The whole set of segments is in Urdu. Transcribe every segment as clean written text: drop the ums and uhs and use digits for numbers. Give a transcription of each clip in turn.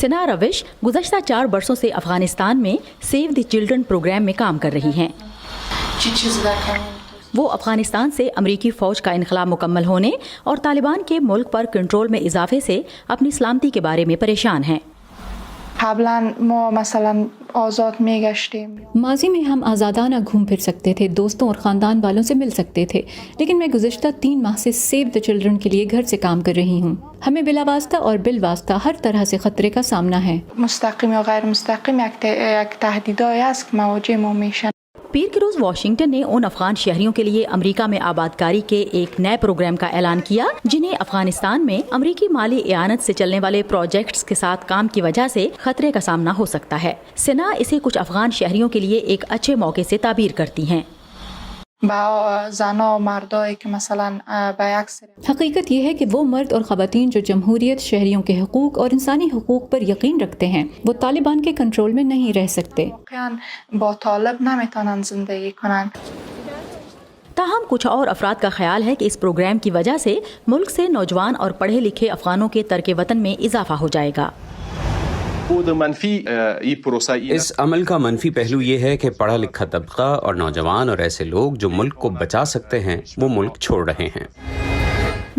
سنا روش گزشتہ 4 برسوں سے افغانستان میں سیو دی چلڈرن پروگرام میں کام کر رہی ہیں۔ وہ افغانستان سے امریکی فوج کا انخلا مکمل ہونے اور طالبان کے ملک پر کنٹرول میں اضافے سے اپنی سلامتی کے بارے میں پریشان ہیں۔ ماضی میں ہم آزادانہ گھوم پھر سکتے تھے، دوستوں اور خاندان والوں سے مل سکتے تھے، لیکن میں گزشتہ 3 ماہ سے سیو دی چلڈرن کے لیے گھر سے کام کر رہی ہوں۔ ہمیں بلا واسطہ اور بالواسطہ ہر طرح سے خطرے کا سامنا ہے۔ مستقیم و غیر مستقیم یک تهدیدهایی است که مواجه ما میشن۔ پیر کی روز واشنگٹن نے ان افغان شہریوں کے لیے امریکہ میں آبادکاری کے ایک نئے پروگرام کا اعلان کیا جنہیں افغانستان میں امریکی مالی اعانت سے چلنے والے پروجیکٹس کے ساتھ کام کی وجہ سے خطرے کا سامنا ہو سکتا ہے۔ سنا اسے کچھ افغان شہریوں کے لیے ایک اچھے موقع سے تعبیر کرتی ہیں۔ با زنا و مردایی که مثلا به اکثر حقیقت یہ ہے کہ وہ مرد اور خواتین جو جمہوریت، شہریوں کے حقوق اور انسانی حقوق پر یقین رکھتے ہیں وہ طالبان کے کنٹرول میں نہیں رہ سکتے۔ با طالب نمیتونن زندگی کنن۔ تاہم کچھ اور افراد کا خیال ہے کہ اس پروگرام کی وجہ سے ملک سے نوجوان اور پڑھے لکھے افغانوں کے ترک وطن میں اضافہ ہو جائے گا۔ اس عمل کا منفی پہلو یہ ہے کہ پڑھا لکھا طبقہ اور نوجوان اور ایسے لوگ جو ملک کو بچا سکتے ہیں وہ ملک چھوڑ رہے ہیں۔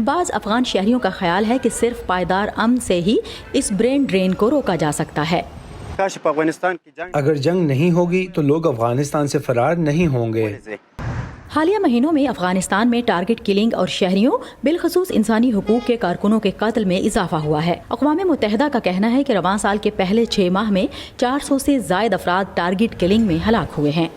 بعض افغان شہریوں کا خیال ہے کہ صرف پائیدار امن سے ہی اس برین ڈرین کو روکا جا سکتا ہے۔ اگر جنگ نہیں ہوگی تو لوگ افغانستان سے فرار نہیں ہوں گے۔ حالیہ مہینوں میں افغانستان میں ٹارگٹ کلنگ اور شہریوں بالخصوص انسانی حقوق کے کارکنوں کے قتل میں اضافہ ہوا ہے۔ اقوام متحدہ کا کہنا ہے کہ رواں سال کے پہلے 6 ماہ میں 400 سے زائد افراد ٹارگٹ کلنگ میں ہلاک ہوئے ہیں۔